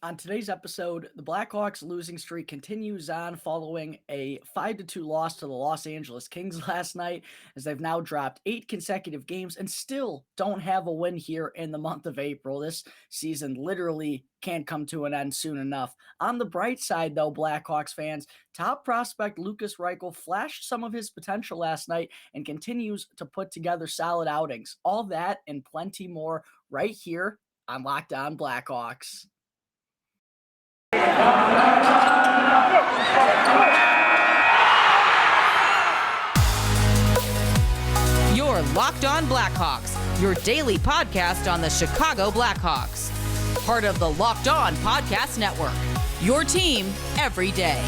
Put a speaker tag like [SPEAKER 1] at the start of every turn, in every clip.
[SPEAKER 1] On today's episode, the Blackhawks losing streak continues on following a 5-2 loss to the Los Angeles Kings last night, as they've now dropped 8 consecutive games and still don't have a win here in the month of April. This season literally can't come to an end soon enough. On the bright side, though, Blackhawks fans, top prospect Lukas Reichel flashed some of his potential last night and continues to put together solid outings. All that and plenty more right here on Locked On Blackhawks.
[SPEAKER 2] You're Locked On Blackhawks, your daily podcast on the Chicago Blackhawks. Part of the Locked On Podcast Network, your team every day.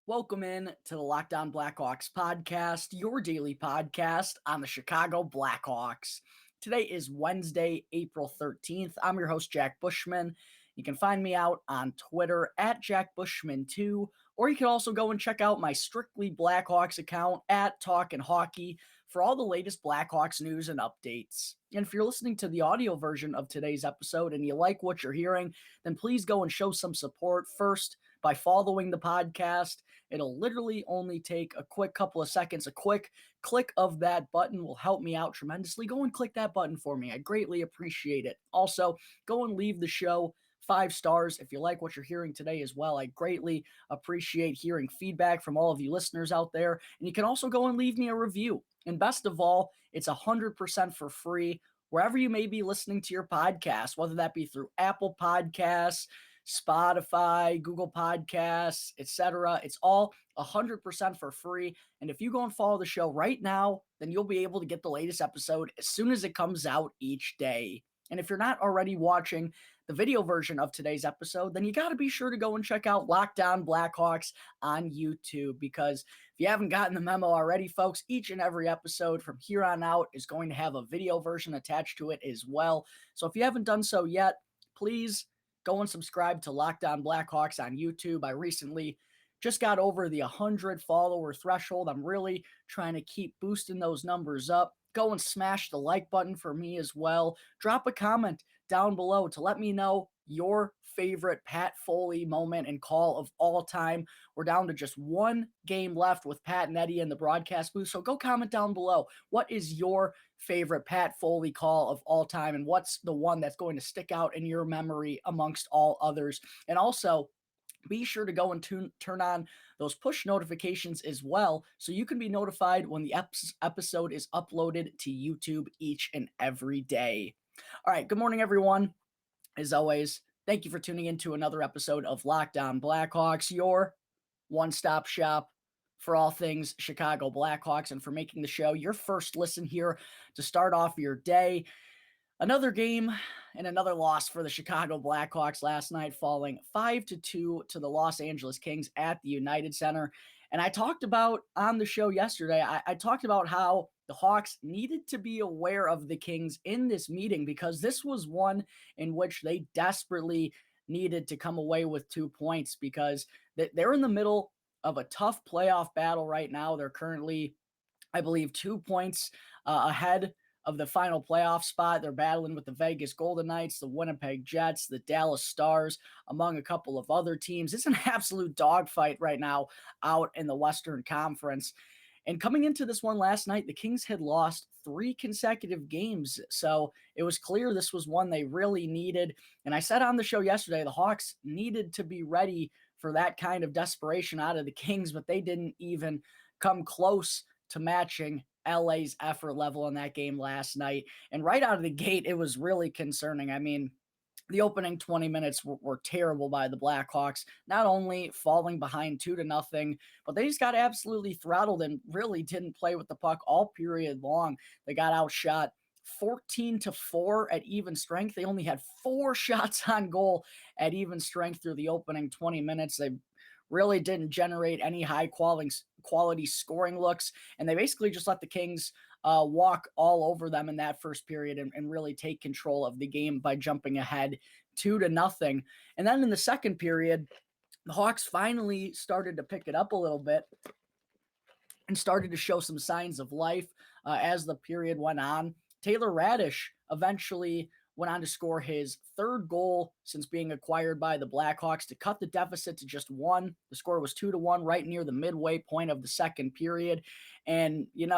[SPEAKER 1] Welcome in to the Locked On Blackhawks podcast, your daily podcast on the Chicago Blackhawks. Today is Wednesday, April 13th. I'm your host, Jack Bushman. You can find me out on Twitter at Jack Bushman2, or you can also go and check out my Strictly Blackhawks account at Talkin' Hockey for all the latest Blackhawks news and updates. And if you're listening to the audio version of today's episode and you like what you're hearing, then please go and show some support first by following the podcast. It'll literally only take a quick couple of seconds. A quick click of that button will help me out tremendously. Go and click that button for me. I greatly appreciate it. Also, go and leave the show 5 stars if you like what you're hearing today as well. I greatly appreciate hearing feedback from all of you listeners out there. And you can also go and leave me a review. And best of all, it's 100% for free wherever you may be listening to your podcast, whether that be through Apple Podcasts, Spotify, Google Podcasts, etc. It's all 100% for free. And if you go and follow the show right now, then you'll be able to get the latest episode as soon as it comes out each day. And if you're not already watching the video version of today's episode, then you got to be sure to go and check out Locked On Blackhawks on YouTube, because if you haven't gotten the memo already, folks, each and every episode from here on out is going to have a video version attached to it as well. So if you haven't done so yet, please go and subscribe to Locked On Blackhawks on YouTube. I recently just got over the 100 follower threshold. I'm really trying to keep boosting those numbers up. Go and smash the like button for me as well. Drop a comment down below to let me know your favorite Pat Foley moment and call of all time. We're down to just one game left with Pat and Eddie in the broadcast booth, so go comment down below. What is your favorite Pat Foley call of all time, and what's the one that's going to stick out in your memory amongst all others? And also, be sure to go and turn on those push notifications as well, so you can be notified when the episode is uploaded to YouTube each and every day. All right, good morning, everyone. As always, thank you for tuning in to another episode of Locked On Blackhawks, your one-stop shop for all things Chicago Blackhawks, and for making the show your first listen here to start off your day. Another game and another loss for the Chicago Blackhawks last night, falling 5-2 to the Los Angeles Kings at the United Center. And I talked about on the show yesterday, I talked about how the Hawks needed to be aware of the Kings in this meeting, because this was one in which they desperately needed to come away with 2 points, because they're in the middle of a tough playoff battle right now. They're currently, I believe, 2 points ahead of the final playoff spot. They're battling with the Vegas Golden Knights, the Winnipeg Jets, the Dallas Stars, among a couple of other teams. It's an absolute dogfight right now out in the Western Conference. And coming into this one last night, the Kings had lost 3 consecutive games. So it was clear this was one they really needed. And I said on the show yesterday, the Hawks needed to be ready for that kind of desperation out of the Kings, but they didn't even come close to matching LA's effort level in that game last night. And right out of the gate, it was really concerning. I mean, the opening 20 minutes were terrible by the Blackhawks, not only falling behind 2-0, but they just got absolutely throttled and really didn't play with the puck all period long. They got outshot 14-4 at even strength. They only had 4 shots on goal at even strength through the opening 20 minutes. They really didn't generate any high quality scoring looks, and they basically just let the Kings walk all over them in that first period and really take control of the game by jumping ahead 2-0. And then in the second period, the Hawks finally started to pick it up a little bit and started to show some signs of life as the period went on. Taylor Raddysh eventually went on to score his third goal since being acquired by the Blackhawks to cut the deficit to just one. The score was 2-1 right near the midway point of the second period. And, in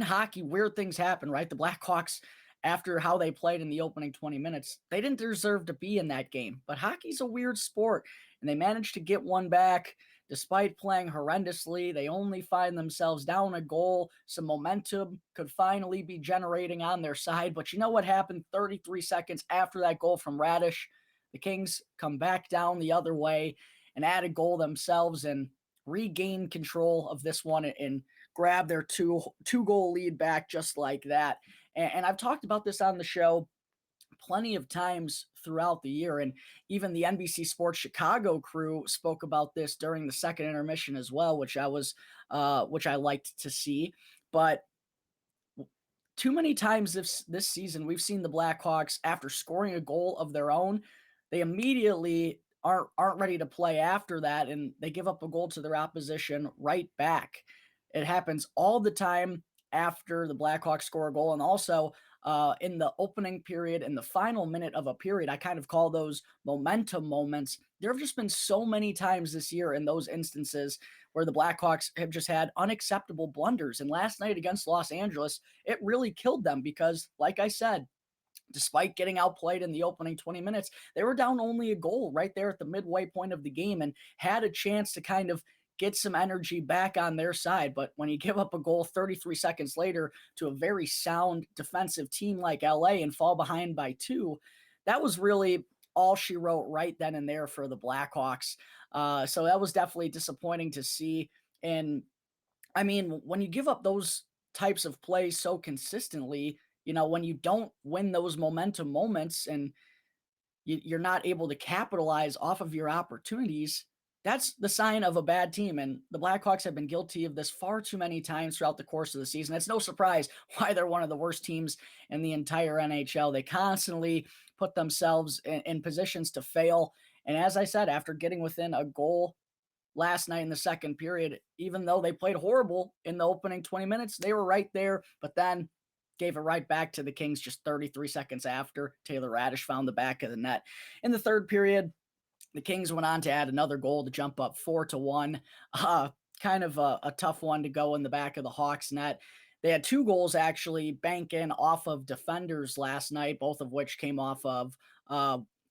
[SPEAKER 1] hockey, weird things happen, right? The Blackhawks, after how they played in the opening 20 minutes, they didn't deserve to be in that game. But hockey's a weird sport, and they managed to get one back despite playing horrendously. They only find themselves down a goal. Some momentum could finally be generating on their side. But you know what happened 33 seconds after that goal from Raddysh? The Kings come back down the other way and add a goal themselves and regain control of this one and grab their two-goal lead back just like that. And I've talked about this on the show plenty of times throughout the year. And even the NBC Sports Chicago crew spoke about this during the second intermission as well, which I liked to see. But too many times this season, we've seen the Blackhawks, after scoring a goal of their own, they immediately aren't ready to play after that, and they give up a goal to their opposition right back. It happens all the time after the Blackhawks score a goal, and also in the opening period and the final minute of a period. I kind of call those momentum moments. There have just been so many times this year in those instances where the Blackhawks have just had unacceptable blunders. And last night against Los Angeles, it really killed them because, like I said, despite getting outplayed in the opening 20 minutes, they were down only a goal right there at the midway point of the game and had a chance to kind of get some energy back on their side. But when you give up a goal 33 seconds later to a very sound defensive team like LA and fall behind by 2, that was really all she wrote right then and there for the Blackhawks. So that was definitely disappointing to see. And I mean, when you give up those types of plays so consistently, when you don't win those momentum moments and you're not able to capitalize off of your opportunities, that's the sign of a bad team. And the Blackhawks have been guilty of this far too many times throughout the course of the season. It's no surprise why they're one of the worst teams in the entire NHL. They constantly put themselves in positions to fail. And as I said, after getting within a goal last night in the second period, even though they played horrible in the opening 20 minutes, they were right there, but then gave it right back to the Kings just 33 seconds after Taylor Raddysh found the back of the net. In the third period, the Kings went on to add another goal to jump up 4-1. Kind of a tough one to go in the back of the Hawks net. They had 2 goals actually bank in off of defenders last night, both of which came off of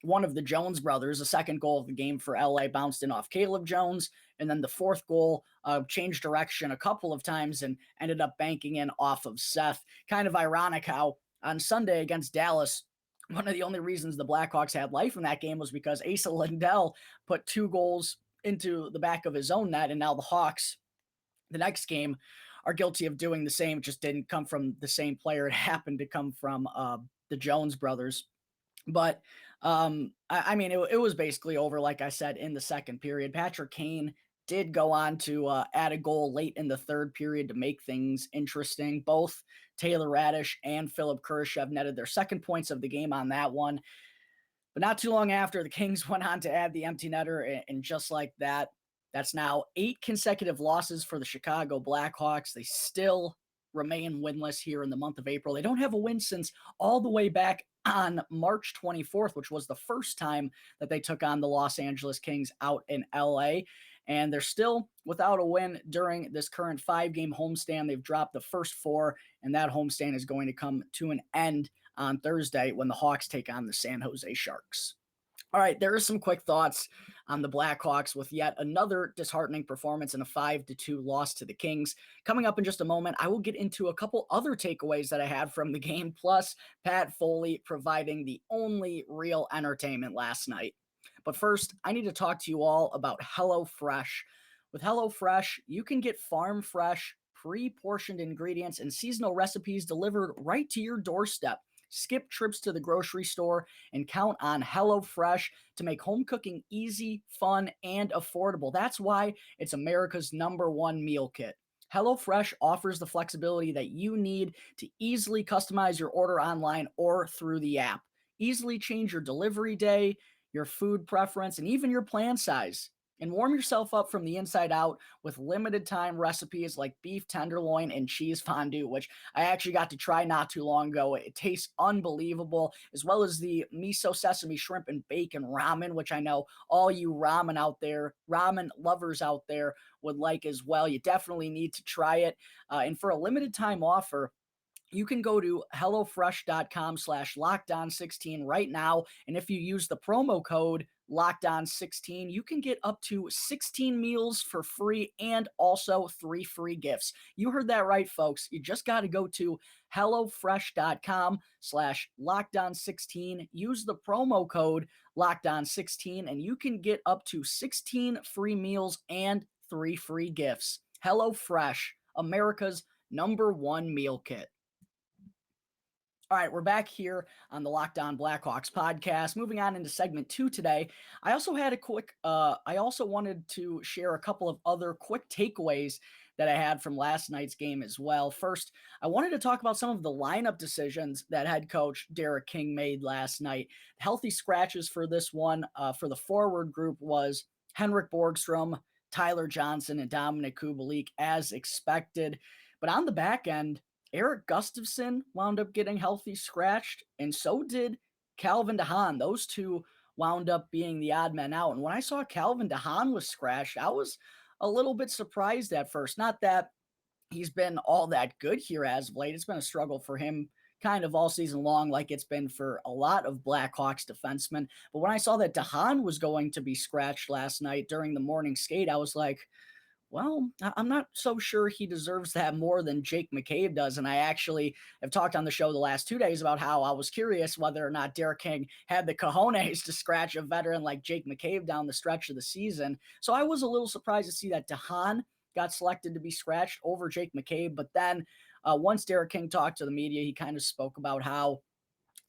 [SPEAKER 1] one of the Jones brothers. The second goal of the game for LA bounced in off Caleb Jones. And then the fourth goal changed direction a couple of times and ended up banking in off of Seth. Kind of ironic how on Sunday against Dallas, one of the only reasons the Blackhawks had life in that game was because Asa Lindell put 2 goals into the back of his own net. And now the Hawks, the next game, are guilty of doing the same. It just didn't come from the same player. It happened to come from the Jones brothers. But I mean, it was basically over, like I said, in the second period. Patrick Kane did go on to add a goal late in the third period to make things interesting. Both Taylor Raddysh and Philip Kurashev netted their second points of the game on that one. But not too long after, the Kings went on to add the empty netter, and just like that, that's now 8 consecutive losses for the Chicago Blackhawks. They still remain winless here in the month of April. They don't have a win since all the way back on March 24th, which was the first time that they took on the Los Angeles Kings out in LA. And they're still without a win during this current 5-game homestand. They've dropped the first 4, and that homestand is going to come to an end on Thursday when the Hawks take on the San Jose Sharks. All right, there are some quick thoughts on the Blackhawks with yet another disheartening performance and a 5-2 loss to the Kings. Coming up in just a moment, I will get into a couple other takeaways that I had from the game, plus Pat Foley providing the only real entertainment last night. But first, I need to talk to you all about HelloFresh. With HelloFresh, you can get farm-fresh, pre-portioned ingredients and seasonal recipes delivered right to your doorstep. Skip trips to the grocery store and count on HelloFresh to make home cooking easy, fun, and affordable. That's why it's America's #1 meal kit. HelloFresh offers the flexibility that you need to easily customize your order online or through the app. Easily change your delivery day, your food preference, and even your plan size. and warm yourself up from the inside out with limited time recipes like beef tenderloin and cheese fondue, which I actually got to try not too long ago. It tastes unbelievable, as well as the miso sesame shrimp and bacon ramen, which I know all you ramen lovers out there would like as well. You definitely need to try it. And for a limited time offer, you can go to hellofresh.com/lockedon16 right now. And if you use the promo code LockedOn16, you can get up to 16 meals for free and also 3 free gifts. You heard that right, folks. You just got to go to hellofresh.com/lockedon16. Use the promo code LockedOn16 and you can get up to 16 free meals and 3 free gifts. HelloFresh, America's #1 meal kit. All right, we're back here on the Locked On Blackhawks podcast. Moving on into segment 2 today. I also wanted to share a couple of other quick takeaways that I had from last night's game as well. First, I wanted to talk about some of the lineup decisions that head coach Derek King made last night. Healthy scratches for this one for the forward group was Henrik Borgstrom, Tyler Johnson, and Dominic Kubalik as expected. But on the back end, Erik Gustafsson wound up getting healthy scratched, and so did Calvin DeHaan. Those two wound up being the odd men out. And when I saw Calvin DeHaan was scratched, I was a little bit surprised at first. Not that he's been all that good here as of late. It's been a struggle for him kind of all season long, like it's been for a lot of Blackhawks defensemen. But when I saw that DeHaan was going to be scratched last night during the morning skate, I was like, well, I'm not so sure he deserves that more than Jake McCabe does. And I actually have talked on the show the last 2 days about how I was curious whether or not Derek King had the cojones to scratch a veteran like Jake McCabe down the stretch of the season. So I was a little surprised to see that DeHaan got selected to be scratched over Jake McCabe. But then once Derek King talked to the media, he kind of spoke about how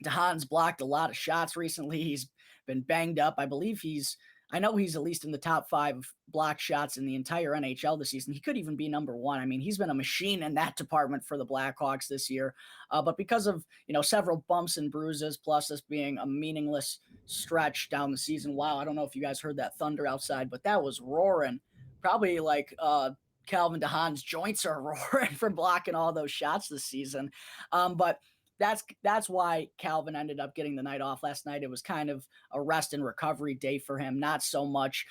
[SPEAKER 1] DeHaan's blocked a lot of shots recently. He's been banged up. I know he's at least in the top 5 block shots in the entire NHL this season. He could even be number 1. I mean, he's been a machine in that department for the Blackhawks this year. But because of, several bumps and bruises, plus this being a meaningless stretch down the season. Wow, I don't know if you guys heard that thunder outside, but that was roaring. Probably like Calvin DeHaan's joints are roaring from blocking all those shots this season. But that's why Calvin ended up getting the night off last night. It was kind of a rest and recovery day for him, not so much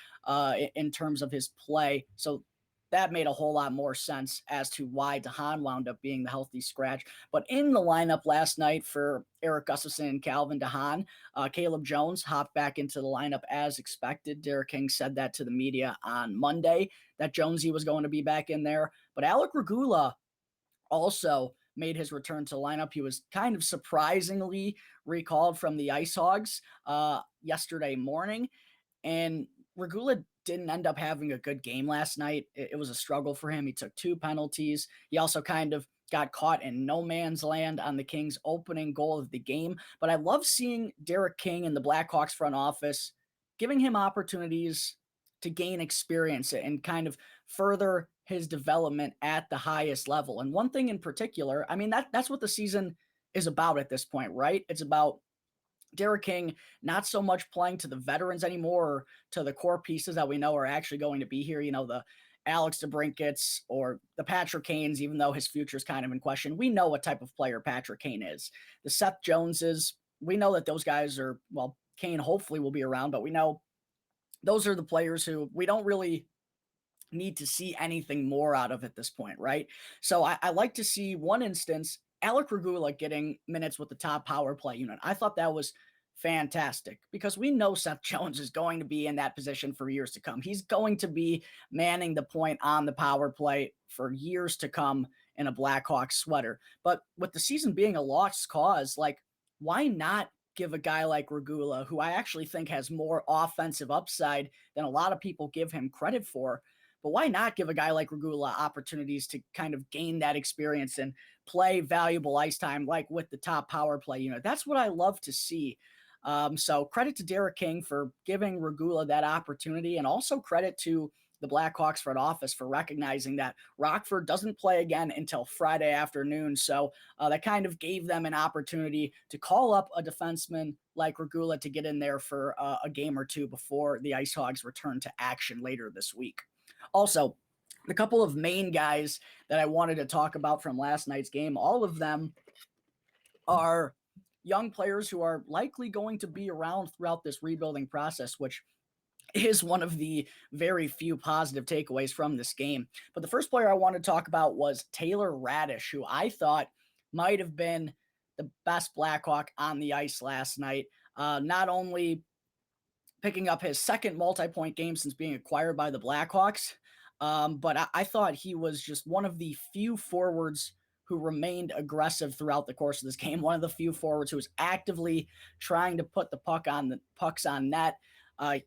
[SPEAKER 1] in terms of his play. So that made a whole lot more sense as to why DeHaan wound up being the healthy scratch. But in the lineup last night for Erik Gustafsson and Calvin DeHaan, Caleb Jones hopped back into the lineup as expected. Derek King said that to the media on Monday, that Jonesy was going to be back in there. But Alec Regula also made his return to lineup. He was kind of surprisingly recalled from the Ice Hogs yesterday morning, and Regula didn't end up having a good game last night. It was a struggle for him. He took 2 penalties. He also kind of got caught in no man's land on the Kings' opening goal of the game. But I love seeing Derek King and the Blackhawks front office giving him opportunities to gain experience and kind of further his development at the highest level. And one thing in particular, I mean, that's what the season is about at this point, right? It's about Derek King not so much playing to the veterans anymore, or to the core pieces that we know are actually going to be here, the Alex DeBrincats or the Patrick Kanes, even though his future is kind of in question. We know what type of player Patrick Kane is. The Seth Joneses, we know that those guys are, well, Kane hopefully will be around, but we know those are the players who we don't really need to see anything more out of at this point, right? So I like to see one instance, Alec Regula getting minutes with the top power play unit. I thought that was fantastic because we know Seth Jones is going to be in that position for years to come. He's going to be manning the point on the power play for years to come in a Blackhawks sweater. But with the season being a lost cause, like, why not give a guy like Regula, who I actually think has more offensive upside than a lot of people give him credit for, but why not give a guy like Regula opportunities to kind of gain that experience and play valuable ice time, like with the top power play unit? That's what I love to see. So credit to Derek King for giving Regula that opportunity, and also credit to the Blackhawks front office for recognizing that Rockford doesn't play again until Friday afternoon. So that kind of gave them an opportunity to call up a defenseman like Regula to get in there for a game or two before the Ice Hogs return to action later this week. Also, the couple of main guys that I wanted to talk about from last night's game, all of them are young players who are likely going to be around throughout this rebuilding process, which is one of the very few positive takeaways from this game. But the first player I want to talk about was Taylor Raddysh, who I thought might have been the best Blackhawk on the ice last night. Not only picking up his second multi-point game since being acquired by the Blackhawks, but I thought he was just one of the few forwards who remained aggressive throughout the course of this game. One of the few forwards who was actively trying to put the pucks on net.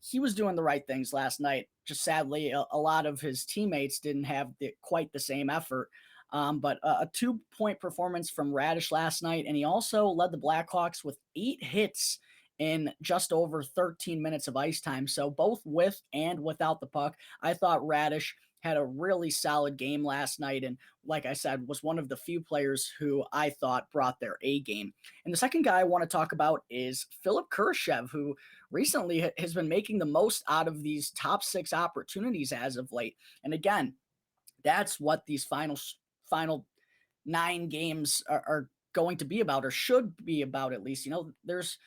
[SPEAKER 1] He was doing the right things last night. Just sadly, a lot of his teammates didn't have quite the same effort. But a 2-point performance from Raddysh last night, and he also led the Blackhawks with 8 hits in just over 13 minutes of ice time. So both with and without the puck, I thought Raddysh had a really solid game last night, and like I said, was one of the few players who I thought brought their A game. And the second guy I want to talk about is Philip Kurashev, who recently has been making the most out of these top 6 opportunities as of late. And again, that's what these final 9 games are going to be about, or should be about at least. There's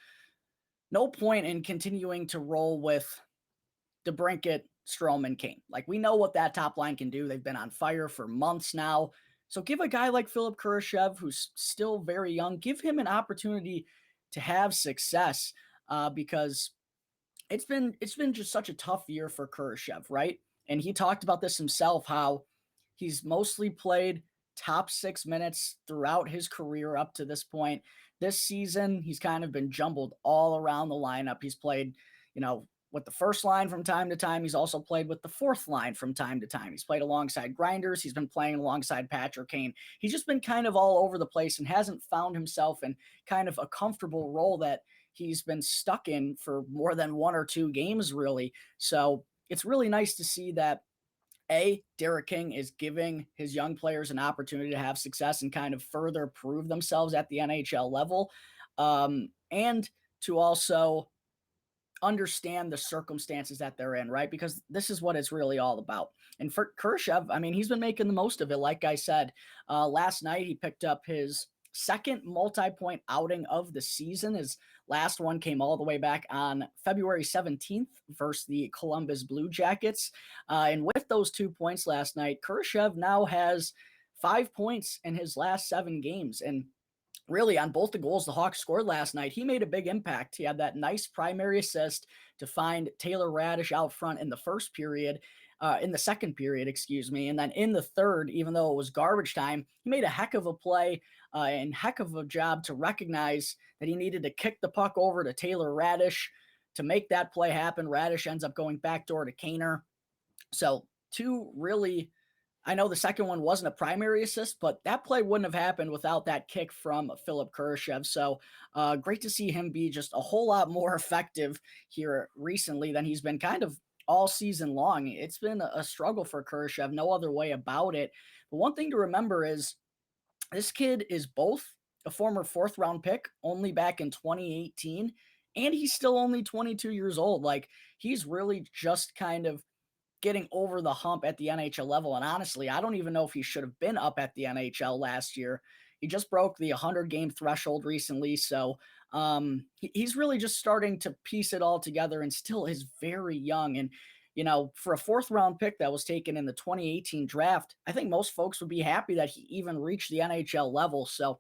[SPEAKER 1] no point in continuing to roll with DeBrincat, Strome, and Kane. Like, we know what that top line can do. They've been on fire for months now. So give a guy like Philip Kurashev, who's still very young, give him an opportunity to have success, because it's been just such a tough year for Kurashev, right? And he talked about this himself, how he's mostly played top 6 minutes throughout his career up to this point. This season, he's kind of been jumbled all around the lineup. He's played, with the first line from time to time. He's also played with the fourth line from time to time. He's played alongside Grinders. He's been playing alongside Patrick Kane. He's just been kind of all over the place and hasn't found himself in kind of a comfortable role that he's been stuck in for more than 1 or 2 games, really. So it's really nice to see that Derek King is giving his young players an opportunity to have success and kind of further prove themselves at the NHL level, and to also understand the circumstances that they're in, right? Because this is what it's really all about. And for Kurashev, I mean, he's been making the most of it. Like I said, last night he picked up his second multi-point outing of the season. His last one came all the way back on February 17th versus the Columbus Blue Jackets. And with those 2 points last night, Kurashev now has 5 points in his last 7 games. And really, on both the goals the Hawks scored last night, he made a big impact. He had that nice primary assist to find Taylor Raddysh out front in the second period, and then in the third, even though it was garbage time, he made a heck of a play and heck of a job to recognize that he needed to kick the puck over to Taylor Raddysh to make that play happen. Raddysh ends up going backdoor to Kaner. So 2 really, I know the second one wasn't a primary assist, but that play wouldn't have happened without that kick from Philip Kurashev. So great to see him be just a whole lot more effective here recently than he's been kind of all season long. It's been a struggle for Kurashev, no other way about it. But one thing to remember is this kid is both a former 4th round pick, only back in 2018, and he's still only 22 years old. Like, he's really just kind of getting over the hump at the NHL level. And honestly, I don't even know if he should have been up at the NHL last year. He just broke the 100-game threshold recently. So he's really just starting to piece it all together and still is very young. And, for a 4th round pick that was taken in the 2018 draft, I think most folks would be happy that he even reached the NHL level. So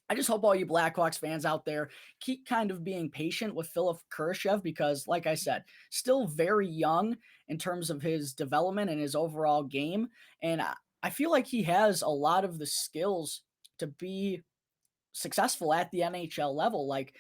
[SPEAKER 1] I just hope all you Blackhawks fans out there keep kind of being patient with Philip Kurashev, because, like I said, still very young in terms of his development and his overall game. And I feel like he has a lot of the skills to be successful at the NHL level. Like,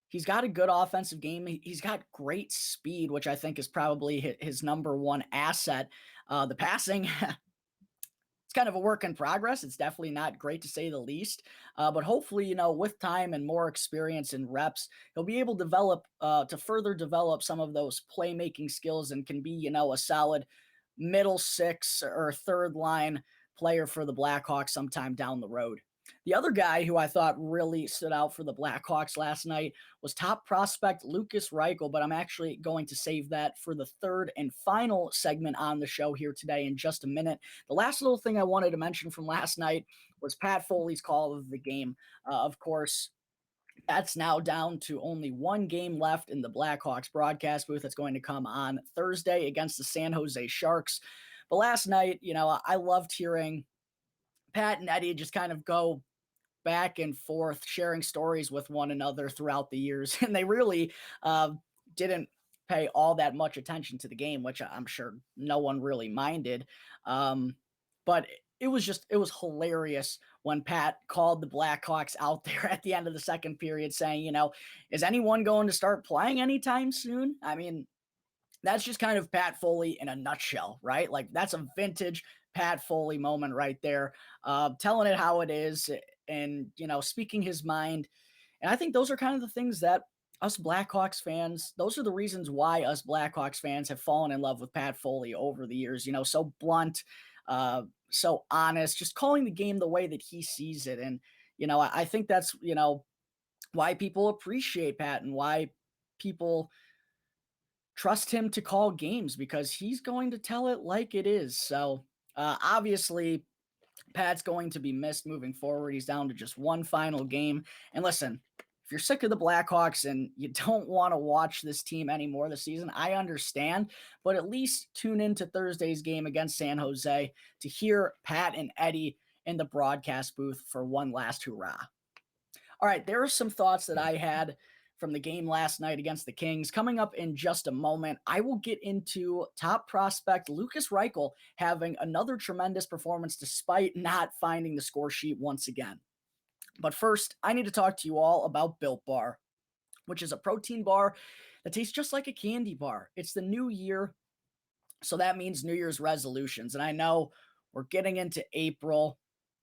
[SPEAKER 1] he's got a good offensive game. He's got great speed, which I think is probably his number one asset. The passing, it's kind of a work in progress. It's definitely not great, to say the least. But hopefully, with time and more experience and reps, he'll be able to further develop some of those playmaking skills and can be, a solid middle six or third line player for the Blackhawks sometime down the road. The other guy who I thought really stood out for the Blackhawks last night was top prospect Lukas Reichel, but I'm actually going to save that for the third and final segment on the show here today in just a minute. The last little thing I wanted to mention from last night was Pat Foley's call of the game. Of course, that's now down to only one game left in the Blackhawks broadcast booth. That's going to come on Thursday against the San Jose Sharks. But last night, I loved hearing Pat and Eddie just kind of go back and forth, sharing stories with one another throughout the years. And they really didn't pay all that much attention to the game, which I'm sure no one really minded. But it was hilarious when Pat called the Blackhawks out there at the end of the second period saying, is anyone going to start playing anytime soon? I mean, that's just kind of Pat Foley in a nutshell, right? Like that's a vintage Pat Foley moment right there, telling it how it is and, speaking his mind. And I think those are kind of the things that us Blackhawks fans, those are the reasons why us Blackhawks fans have fallen in love with Pat Foley over the years, so blunt, so honest, just calling the game the way that he sees it. And, I think that's, why people appreciate Pat and why people trust him to call games because he's going to tell it like it is. So obviously, Pat's going to be missed moving forward. He's down to just one final game. And listen, if you're sick of the Blackhawks and you don't want to watch this team anymore this season, I understand, but at least tune into Thursday's game against San Jose to hear Pat and Eddie in the broadcast booth for one last hurrah. All right, there are some thoughts that I had from the game last night against the Kings. Coming up in just a moment, I will get into top prospect Lukas Reichel having another tremendous performance despite not finding the score sheet once again. But first, I need to talk to you all about Built Bar, which is a protein bar that tastes just like a candy bar. It's the new year, so that means New Year's resolutions. And I know we're getting into April.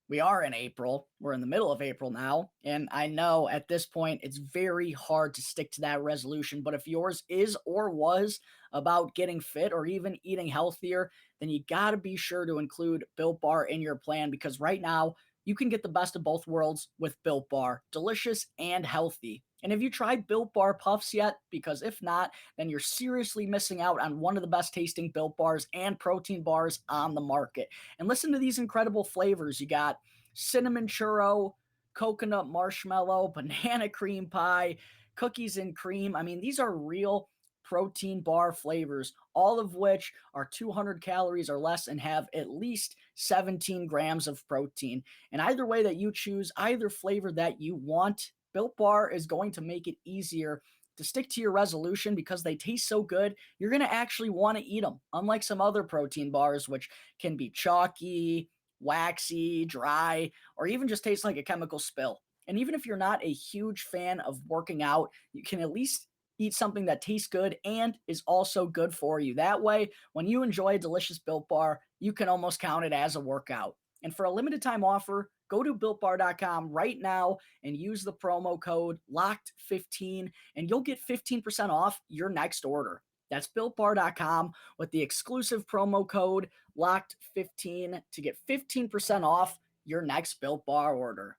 [SPEAKER 1] We are in April. We're in the middle of April now. And I know at this point, it's very hard to stick to that resolution. But if yours is or was about getting fit or even eating healthier, then you got to be sure to include Built Bar in your plan because right now, you can get the best of both worlds with Built Bar, delicious and healthy. And have you tried Built Bar Puffs yet? Because if not, then you're seriously missing out on one of the best tasting Built Bars and protein bars on the market. And listen to these incredible flavors. You got cinnamon churro, coconut marshmallow, banana cream pie, cookies and cream. I mean, these are real protein bar flavors, all of which are 200 calories or less and have at least 17 grams of protein. And either way that you choose, either flavor that you want, Built Bar is going to make it easier to stick to your resolution because they taste so good, you're going to actually want to eat them. Unlike some other protein bars, which can be chalky, waxy, dry, or even just taste like a chemical spill. And even if you're not a huge fan of working out, you can at least eat something that tastes good and is also good for you. That way, when you enjoy a delicious Built Bar, you can almost count it as a workout. And for a limited time offer, go to BuiltBar.com right now and use the promo code LOCKED15 and you'll get 15% off your next order. That's BuiltBar.com with the exclusive promo code LOCKED15 to get 15% off your next Built Bar order.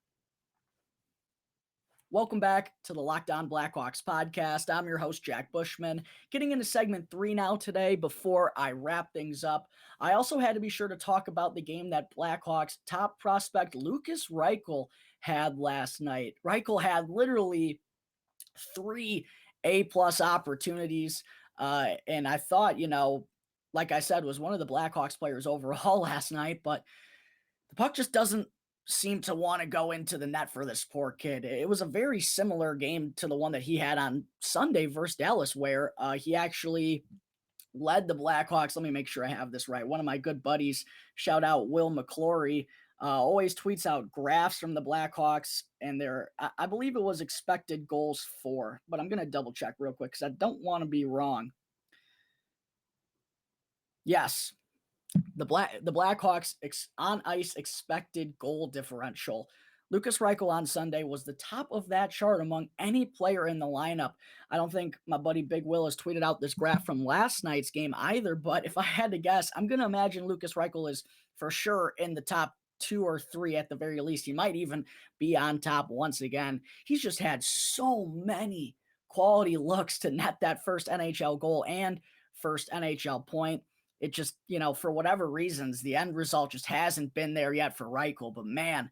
[SPEAKER 1] Welcome back to the Locked On Blackhawks podcast. I'm your host, Jack Bushman. Getting into segment 3 now today before I wrap things up. I also had to be sure to talk about the game that Blackhawks top prospect Lukas Reichel had last night. Reichel had literally 3 A-plus opportunities, and I thought, like I said, was one of the Blackhawks players overall last night, but the puck just doesn't seem to want to go into the net for this poor kid. It was a very similar game to the one that he had on Sunday versus Dallas, where he actually led the Blackhawks. Let me make sure I have this right. One of my good buddies, shout out Will McClory, always tweets out graphs from the Blackhawks, and I believe it was expected goals for, but I'm going to double check real quick because I don't want to be wrong. Yes. The Blackhawks on ice expected goal differential Lukas Reichel on Sunday was the top of that chart among any player in the lineup. I don't think my buddy Big Will has tweeted out this graph from last night's game either, but if I had to guess, I'm going to imagine Lukas Reichel is for sure in the top 2 or 3 at the very least. He might even be on top once again. He's just had so many quality looks to net that first NHL goal and first NHL point. It just, for whatever reasons, the end result just hasn't been there yet for Reichel, but man,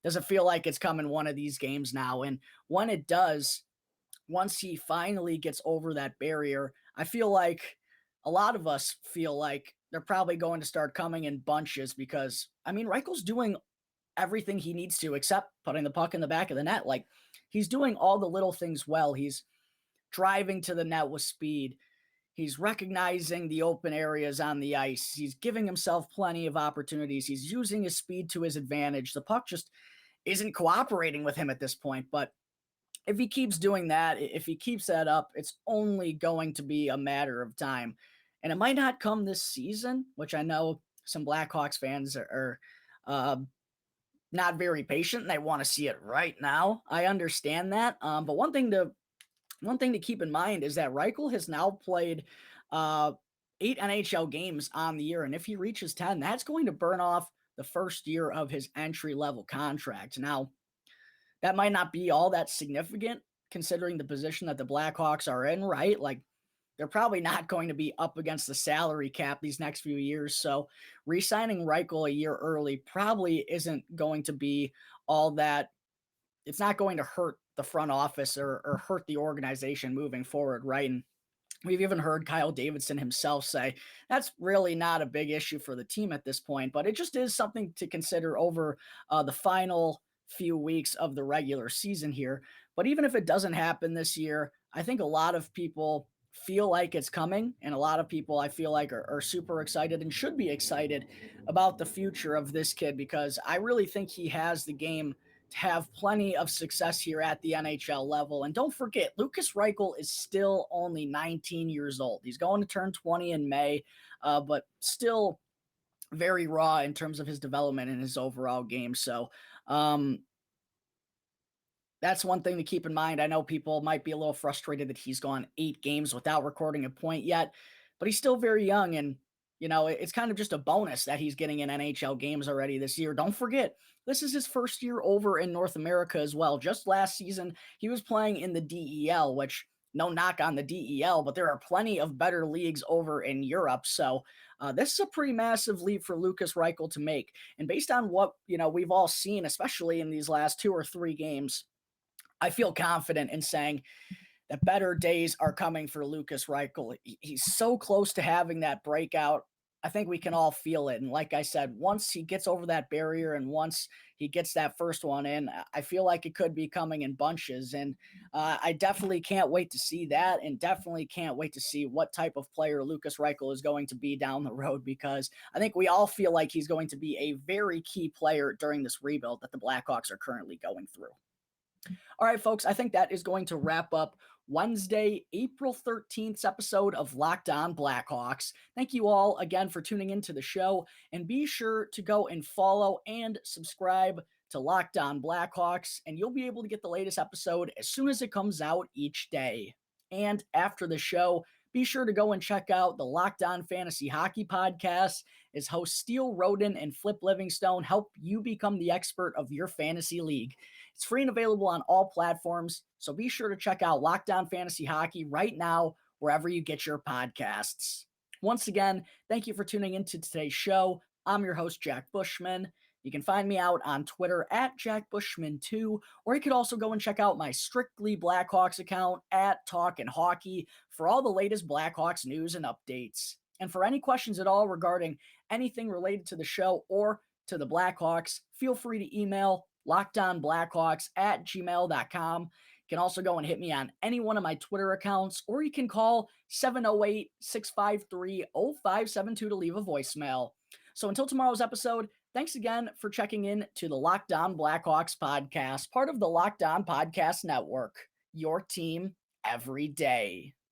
[SPEAKER 1] does it feel like it's coming one of these games now. And when it does, once he finally gets over that barrier, I feel like a lot of us feel like they're probably going to start coming in bunches because, Reichel's doing everything he needs to except putting the puck in the back of the net. Like, he's doing all the little things well. He's driving to the net with speed. He's recognizing the open areas on the ice. He's giving himself plenty of opportunities. He's using his speed to his advantage. The puck just isn't cooperating with him at this point. But if he keeps doing that, if he keeps that up, it's only going to be a matter of time. And it might not come this season, which I know some Blackhawks fans are not very patient and they want to see it right now. I understand that. But one thing to keep in mind is that Reichel has now played 8 NHL games on the year. And if he reaches 10, that's going to burn off the first year of his entry-level contract. Now, that might not be all that significant considering the position that the Blackhawks are in, right? Like, they're probably not going to be up against the salary cap these next few years. So re-signing Reichel a year early probably isn't going to be all that. It's not going to hurt the front office or hurt the organization moving forward, right? And we've even heard Kyle Davidson himself say that's really not a big issue for the team at this point, but it just is something to consider over the final few weeks of the regular season here. But even if it doesn't happen this year, I think a lot of people feel like it's coming, and a lot of people I feel like are super excited and should be excited about the future of this kid because I really think he has the game to have plenty of success here at the NHL level. And don't forget, Lukas Reichel is still only 19 years old. He's going to turn 20 in May, but still very raw in terms of his development and his overall game. So that's one thing to keep in mind. I know people might be a little frustrated that he's gone 8 games without recording a point yet, but he's still very young. And, it's kind of just a bonus that he's getting in NHL games already this year. Don't forget, this is his first year over in North America as well. Just last season, he was playing in the DEL, which no knock on the DEL, but there are plenty of better leagues over in Europe. So this is a pretty massive leap for Lukas Reichel to make. And based on what, we've all seen, especially in these last 2 or 3 games, I feel confident in saying that better days are coming for Lukas Reichel. He's so close to having that breakout. I think we can all feel it. And like I said, once he gets over that barrier and once he gets that first one in, I feel like it could be coming in bunches. And I definitely can't wait to see that, and definitely can't wait to see what type of player Lukas Reichel is going to be down the road, because I think we all feel like he's going to be a very key player during this rebuild that the Blackhawks are currently going through. All right, folks, I think that is going to wrap up Wednesday, April 13th episode of Locked On Blackhawks. Thank you all again for tuning into the show, and be sure to go and follow and subscribe to Locked On Blackhawks, and you'll be able to get the latest episode as soon as it comes out each day. And after the show, be sure to go and check out the Locked On Fantasy Hockey podcast, as hosts Steele Roden and Flip Livingstone help you become the expert of your fantasy league. It's free and available on all platforms, so be sure to check out Locked On Fantasy Hockey right now, wherever you get your podcasts. Once again, thank you for tuning into today's show. I'm your host, Jack Bushman. You can find me out on Twitter at JackBushman2, or you could also go and check out my Strictly Blackhawks account at Talkin' Hockey for all the latest Blackhawks news and updates. And for any questions at all regarding anything related to the show or to the Blackhawks, feel free to email lockedonblackhawks@gmail.com. You can also go and hit me on any one of my Twitter accounts, or you can call 708-653-0572 to leave a voicemail. So until tomorrow's episode, thanks again for checking in to the Locked On Blackhawks podcast, part of the Locked On Podcast Network, your team every day.